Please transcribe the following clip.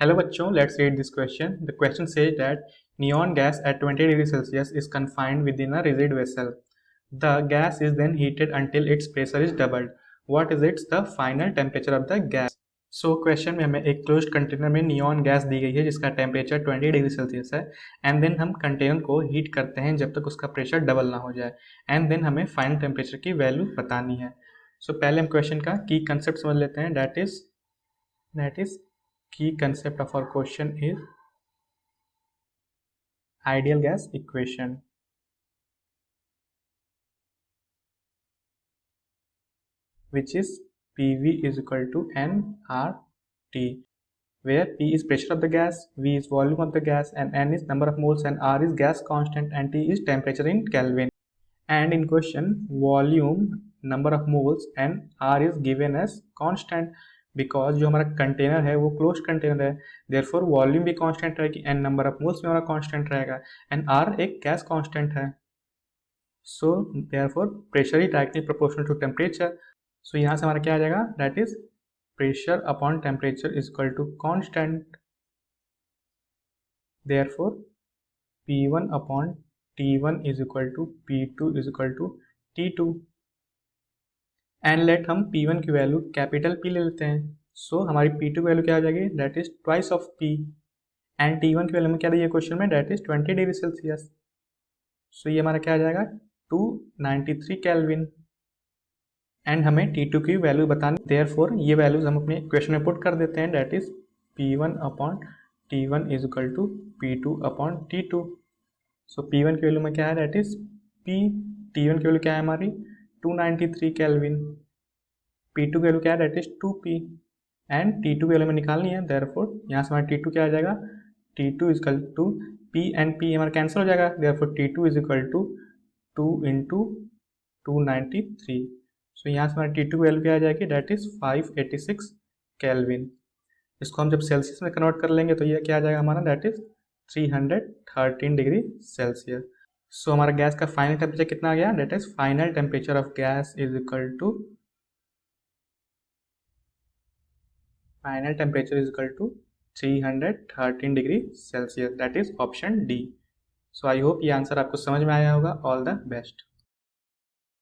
Hello बच्चों, let's read this question. The question says that neon gas at 20 degrees Celsius is confined within a rigid vessel. The gas is then heated until its pressure is doubled. What is its the final temperature of the gas? So question में हमें एक closed container में neon gas दी गई है जिसका temperature 20 degree Celsius है and then हम container को हीट करते हैं जब तक उसका प्रेशर डबल ना हो जाए एंड देन हमें फाइनल टेम्परेचर की वैल्यू बतानी है. सो पहले हम क्वेश्चन का की कंसेप्ट समझ लेते हैं. That is key concept of our question is ideal gas equation, which is PV is equal to nRT, where P is pressure of the gas, V is volume of the gas, and N is number of moles, and R is gas constant, and T is temperature in Kelvin. And in question, volume, number of moles, and R is given as constant. Because जो हमारा container है वो close container है, therefore volume भी constant रहेगी and number of moles में हमारा constant रहेगा एंड आर एक गैस कांस्टेंट है. सो देयरफॉर प्रेशर ही directly proportional to temperature. So यहाँ से हमारा क्या आ जाएगा, that is pressure upon temperature is equal to constant. Therefore P1 upon T1 is equal to P2 is equal to T2. And late हम P1 की value capital P ले लेते हैं. सो हमारी P2 की वैल्यू क्या हो जाएगी, that is twice of P. And T1 की वैल्यू में क्या दी है क्वेश्चन में, दैट इज 20 डिग्री सेल्सियस. सो ये हमारा क्या आ जाएगा 293 केल्विन. एंड हमें T2 की वैल्यू बतानी, देयरफॉर ये वैल्यूज हम अपने इक्वेशन में पुट कर देते हैं. That is P1 upon T1 is equal to P2 upon T2. So P1 की वैल्यू में क्या है, दैट इज P. T1 की वैल्यू क्या है हमारी 293 केल्विन. P2 की वैल्यू क्या है, that is 2P. And T2 की वैल्यू में निकालनी है, देयरफॉर यहाँ से हमारा T2 क्या आ जाएगा, T2 is equal to P and P हमारा कैंसिल हो जाएगा, therefore T2 is equal to 2 into 293. So यहाँ से हमारा T2 की वैल्यू क्या आ जाएगी, दैट इज 586 केल्विन. इसको हम जब सेल्सियस में कन्वर्ट कर लेंगे तो ये क्या आ जाएगा हमारा, that is 313 degree Celsius. So हमारा गैस का फाइनल टेम्परेचर कितना आ गया, that is final temperature of gas is equal to final temperature is equal to 313 degree Celsius. That is option D. So I hope ये answer आपको समझ में आया होगा. All the best.